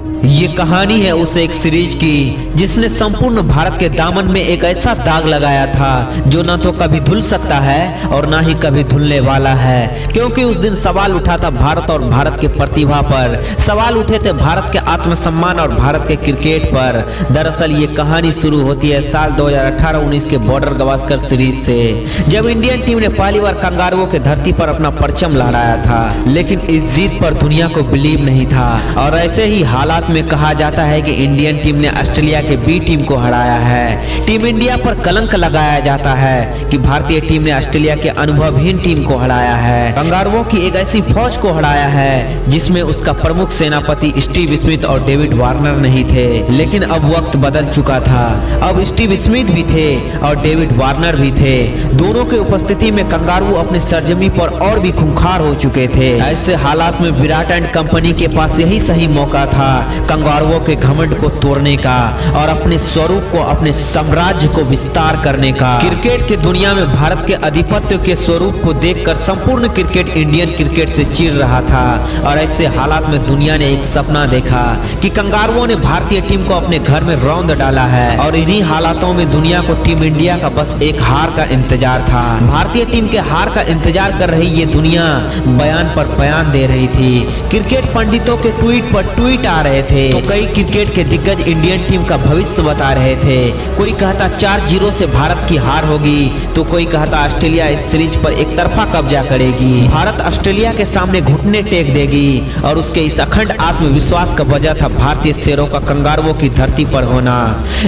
ये कहानी है उस एक सीरीज की जिसने संपूर्ण भारत के दामन में एक ऐसा दाग लगाया था जो ना तो कभी धुल सकता है और ना ही कभी धुलने वाला है, क्योंकि उस दिन सवाल उठा था भारत और भारत की प्रतिभा पर, सवाल उठे थे भारत के आत्मसम्मान और भारत के क्रिकेट पर। दरअसल ये कहानी शुरू होती है साल 2018-19 के बॉर्डर गावस्कर सीरीज से, जब इंडियन टीम ने पहली बार कंगारुओं के धरती पर अपना परचम लहराया था। लेकिन इस जीत पर दुनिया को बिलीव नहीं था और ऐसे ही हालात में कहा जाता है कि इंडियन टीम ने ऑस्ट्रेलिया के बी टीम को हराया है। टीम इंडिया पर कलंक लगाया जाता है कि भारतीय टीम ने ऑस्ट्रेलिया के अनुभवहीन टीम को हराया है, कंगारुओं की एक ऐसी फौज को हराया है जिसमें उसका प्रमुख सेनापति स्टीव स्मिथ और डेविड वार्नर नहीं थे। लेकिन अब वक्त बदल चुका था, अब स्टीव स्मिथ भी थे और डेविड वार्नर भी थे। दोनों की उपस्थिति में कंगारू अपनी सरजमी पर और भी खूंखार हो चुके थे। ऐसे हालात में विराट एंड कंपनी के पास यही सही मौका था कंगारुओं के घमंड को तोड़ने का और अपने स्वरूप को, अपने साम्राज्य को विस्तार करने का। क्रिकेट की दुनिया में भारत के आधिपत्य के स्वरूप को देखकर संपूर्ण क्रिकेट इंडियन क्रिकेट से चिढ़ रहा था और ऐसे हालात में दुनिया ने एक सपना देखा कि कंगारुओं ने भारतीय टीम को अपने घर में रौंद डाला है और इन्हीं हालातों में दुनिया को टीम इंडिया का बस एक हार का इंतजार था। भारतीय टीम के हार का इंतजार कर रही ये दुनिया बयान पर बयान दे रही थी। क्रिकेट पंडितों के ट्वीट पर ट्वीट आ रहे थे तो कई क्रिकेट के दिग्गज इंडियन टीम का भविष्य बता रहे थे। कोई कहता 4-0 से भारत की हार होगी तो कोई कहता ऑस्ट्रेलिया इस सीरीज पर एक तरफा कब्जा करेगी, भारत ऑस्ट्रेलिया के सामने घुटने टेक देगी। और उसके इस अखंड आत्मविश्वास का वजह था भारतीय शेरों का कंगारुओं की धरती पर होना,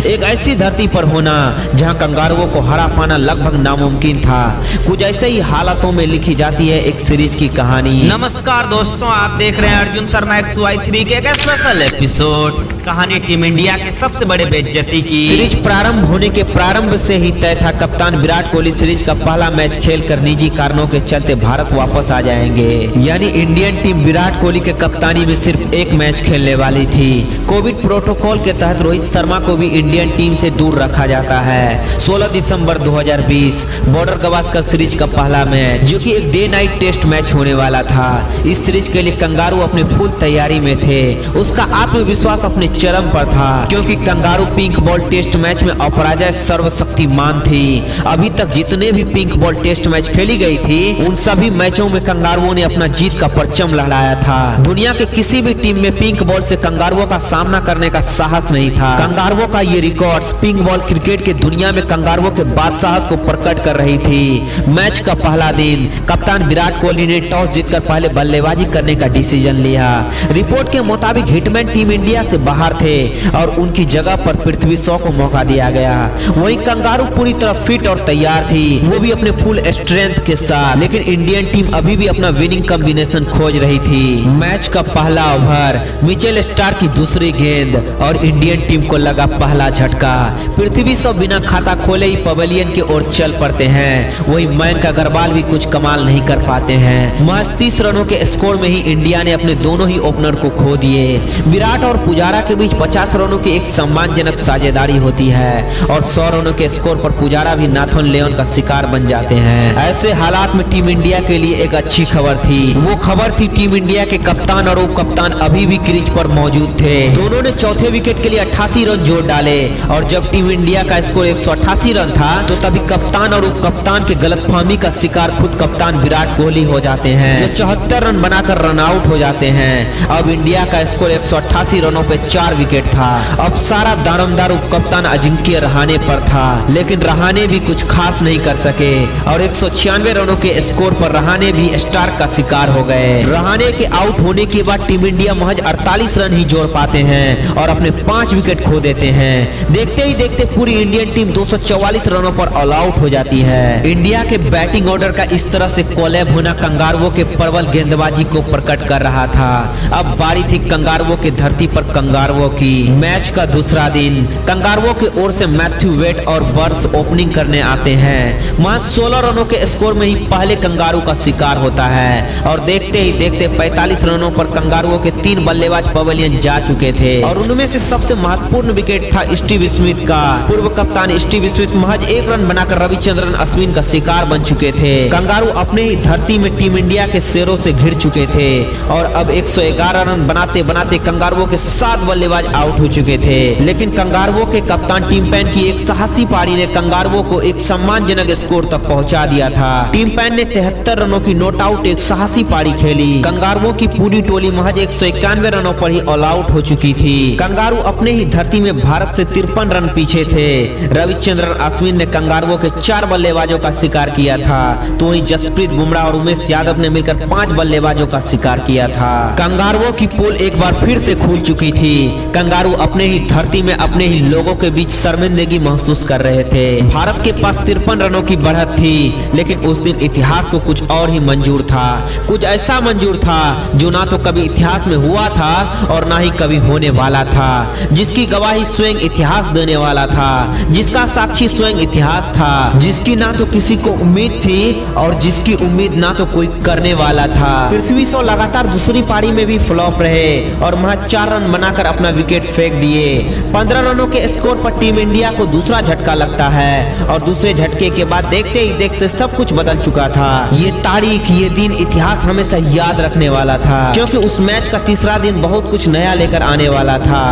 एक ऐसी धरती पर होना जहां कंगारुओं को हरा पाना लगभग नामुमकिन था। कुछ ऐसे ही हालातों में लिखी जाती है एक सीरीज की कहानी। नमस्कार दोस्तों, आप देख रहे हैं अर्जुन शर्मा XY3 के एक स्पेशल एपिसोड। कहानी टीम इंडिया के सबसे बड़े बेइज्जती की। सीरीज प्रारंभ होने के प्रारंभ से ही तय था कप्तान विराट कोहली सीरीज का पहला मैच खेलकर निजी कारणों के चलते भारत वापस आ जाएंगे। यानी इंडियन टीम विराट कोहली के कप्तानी में सिर्फ एक मैच खेलने वाली थी। कोविड प्रोटोकॉल के तहत रोहित शर्मा को भी इंडियन टीम से दूर रखा जाता है। 16 दिसंबर 2020 बॉर्डर गावस्कर सीरीज का पहला मैच, जो कि एक डे नाइट टेस्ट मैच होने वाला था। इस सीरीज के लिए कंगारू अपने फुल तैयारी में थे। उसका आत्मविश्वास अपने चरम पर था क्योंकि kangaroo pink ball test match में अपराजय सर्वशक्तिमान थी। अभी तक जितने भी पिंक बॉल टेस्ट मैच खेली गई थी उन सभी मैचों में कंगारुओं ने अपना जीत का परचम लहराया था। दुनिया के किसी भी टीम में पिंक बॉल से कंगारुओं का सामना करने का साहस नहीं था। कंगारुओं का ये रिकॉर्ड्स पिंक बॉल क्रिकेट की दुनिया में कंगारुओं के बादशाहत को प्रकट कर रही थी। मैच का पहला दिन कप्तान विराट कोहली ने टॉस जीतकर पहले बल्लेबाजी करने का डिसीजन लिया। रिपोर्ट के मुताबिक हिटमैन टीम इंडिया से बाहर थे और उनकी जगह पर पृथ्वी शॉ को मौका दिया गया। वहीं कंगारू पूरी तरह फिट और तैयार थी, वो भी अपने फुल स्ट्रेंथ के साथ। लेकिन इंडियन टीम अभी भी अपना विनिंग कॉम्बिनेशन खोज रही थी। मैच का पहला ओवर, मिचेल स्टार्क की दूसरी गेंद और इंडियन टीम को लगा पहला झटका। पृथ्वी शॉ बिना खाता खोले ही पवेलियन की ओर चल पड़ते हैं। वही मयंक अग्रवाल भी कुछ कमाल नहीं कर पाते हैं। महज 30 रनों के स्कोर में ही इंडिया ने अपने दोनों ही ओपनर को खो दिए। विराट और पुजारा के बीच 50 रनों की एक सम्मानजनक साझेदारी होती है और 100 रनों के स्कोर पर पुजारा भी नाथन लियोन का शिकार बन जाते हैं। ऐसे हालात में टीम इंडिया के लिए एक अच्छी खबर थी। वो खबर थी टीम इंडिया के कप्तान और उप कप्तान अभी भी क्रीज पर मौजूद थे। दोनों ने चौथे विकेट के लिए 88 रन जोड़ डाले और जब टीम इंडिया का स्कोर 188 रन था तो तभी कप्तान और उप कप्तान के गलतफहमी का शिकार खुद कप्तान विराट कोहली हो जाते हैं, जो 74 रन बनाकर रन आउट हो जाते हैं। अब इंडिया का स्कोर 188 रनों पे 4 विकेट था। अब सारा दारोमदार उप कप्तान अजिंक्य रहाणे पर था, लेकिन रहाणे भी कुछ खास नहीं कर सके और 196 रनों के स्कोर पर रहाणे भी स्टार्क का शिकार हो गए। रहाणे के आउट होने के बाद टीम इंडिया महज 48 रन ही जोड़ पाते हैं और अपने 5 विकेट खो देते हैं। देखते ही देखते पूरी इंडियन टीम 244 रनों पर ऑल आउट हो जाती है। इंडिया के बैटिंग ऑर्डर का इस तरह से कोलैब होना कंगारुओं के प्रबल गेंदबाजी को प्रकट कर रहा था। अब बारी थी कंगारुओं की धरती पर कंगारू कंगारुओं की। मैच का दूसरा दिन कंगारुओं की ओर से मैथ्यू वेट और बर्न्स ओपनिंग करने आते हैं। महज 16 रनों के स्कोर में ही पहले कंगारू का शिकार होता है और देखते ही देखते 45 रनों पर कंगारुओं के 3 बल्लेबाज पवेलियन जा चुके थे और उनमें से सबसे महत्वपूर्ण विकेट था स्टीव स्मिथ का। पूर्व कप्तान स्टीव स्मिथ महज 1 रन बनाकर रविचंद्रन अश्विन का शिकार बन चुके थे। कंगारू अपने ही धरती में टीम इंडिया के शेरों से घिर चुके थे और अब 111 रन बनाते बनाते कंगारुओं के 7 बल्लेबाज आउट हो चुके थे। लेकिन कंगारुओं के कप्तान टिम पेन की एक साहसी पारी ने कंगारुओं को एक सम्मानजनक स्कोर तक पहुंचा दिया था। टिम पेन ने 73 रनों की नॉट आउट एक साहसी पारी खेली। कंगारुओं की पूरी टोली महज 191 रनों पर ही ऑल आउट हो चुकी थी। कंगारू अपने ही धरती में भारत से 53 रन पीछे थे। रविचंद्रन अश्विन ने कंगारुओं के 4 बल्लेबाजों का शिकार किया था, तो वहीं जसप्रीत बुमराह और उमेश यादव ने मिलकर 5 बल्लेबाजों का शिकार किया था। कंगारुओं की पोल एक बार फिर से खुल चुकी थी। कंगारू अपने ही धरती में अपने ही लोगों के बीच शर्मिंदगी महसूस कर रहे थे। भारत के पास 53 रनों की बढ़त थी, लेकिन उस दिन इतिहास को कुछ और ही मंजूर था। कुछ ऐसा मंजूर था जो ना तो कभी इतिहास में हुआ था और ना ही कभी होने वाला था, जिसकी गवाही स्वयं इतिहास देने वाला था, जिसका साक्षी स्वयं इतिहास था, जिसकी ना तो किसी को उम्मीद थी और जिसकी उम्मीद ना तो कोई करने वाला था। पृथ्वी शॉ लगातार दूसरी पारी में भी फ्लॉप रहे और महज 4 रन बनाकर अपना विकेट फेंक दिए। 15 रनों के स्कोर पर टीम इंडिया को दूसरा झटका लगता है और दूसरे झटके के बाद देखते ही देखते सब कुछ बदल चुका था। ये तारीख, ये दिन इतिहास हमेशा याद रखने वाला था, क्योंकि उस मैच का तीसरा दिन बहुत कुछ नया लेकर आने वाला था।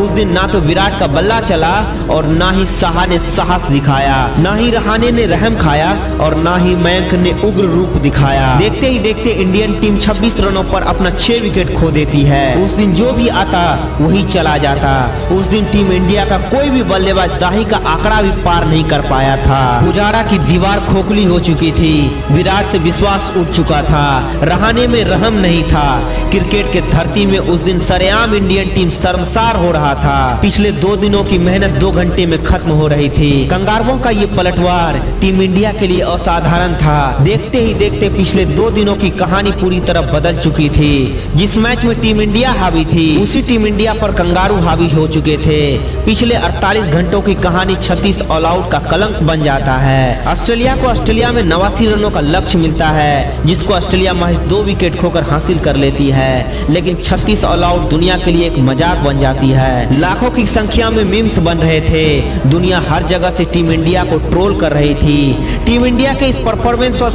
उस दिन ना तो विराट का बल्ला चला और ना ही साहा ने साहस दिखाया, ना ही रहाणे ने रहम खाया और ना ही मयंक ने उग्र रूप दिखाया। देखते ही देखते इंडियन टीम 26 रनों पर अपना 6 विकेट खो देती है। उस दिन जो भी आता वही चला जाता। उस दिन टीम इंडिया का कोई भी बल्लेबाज दाही का आंकड़ा भी पार नहीं कर पाया था। पुजारा की दीवार खोखली हो चुकी थी, विराट से विश्वास उठ चुका था, रहाणे में रहम नहीं था। क्रिकेट के धरती में उस दिन सरेआम इंडियन टीम शर्मसार हो रहा था। पिछले 2 दिनों की मेहनत 2 घंटे में खत्म हो रही थी। कंगारुओं का ये पलटवार टीम इंडिया के लिए असाधारण था। देखते ही देखते पिछले 2 दिनों की कहानी पूरी तरह बदल चुकी थी। जिस मैच में टीम इंडिया हावी थी, उसी टीम इंडिया पर कंगारू हावी हो चुके थे। पिछले 48 घंटों की कहानी 36 ऑल आउट का कलंक बन जाता है। ऑस्ट्रेलिया को ऑस्ट्रेलिया में 89 रनों का लक्ष्य मिलता है, जिसको ऑस्ट्रेलिया महज 2 विकेट खोकर हासिल कर लेती है। लेकिन 36 ऑल आउट दुनिया के लिए एक मजाक बन जाती है। लाखों की संख्या में मीम्स बन रहे थे। दुनिया हर जगह से टीम इंडिया को ट्रोल कर रही थी। टीम इंडिया के इस परफॉर्मेंस पर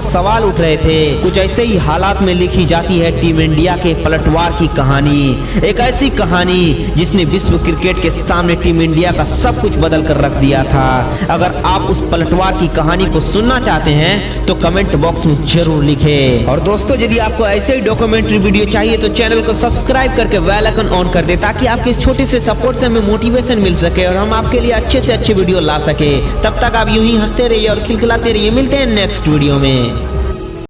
सवाल उठ रहे थे। कुछ ऐसे ही हालात में लिखी जाती है टीम इंडिया के पलटवार की कहानी। एक ऐसी कहानी जिसने विश्व क्रिकेट के सामने टीम इंडिया का सब कुछ बदल कर रख दिया था। अगर आप उस पलटवार की कहानी को सुनना चाहते हैं तो कमेंट बॉक्स में जरूर लिखें। और दोस्तों, यदि आपको ऐसे ही डॉक्यूमेंट्री वीडियो चाहिए तो चैनल को सब्सक्राइब करके बेल आइकन ऑन कर दे, ताकि आपके इस छोटे से सपोर्ट से हमें मोटिवेशन मिल सके और हम आपके लिए अच्छे से अच्छे वीडियो ला सके। तब तक आप यूं ही हंसते रहिए और खिलखिलाते रहिए। मिलते हैं नेक्स्ट वीडियो में।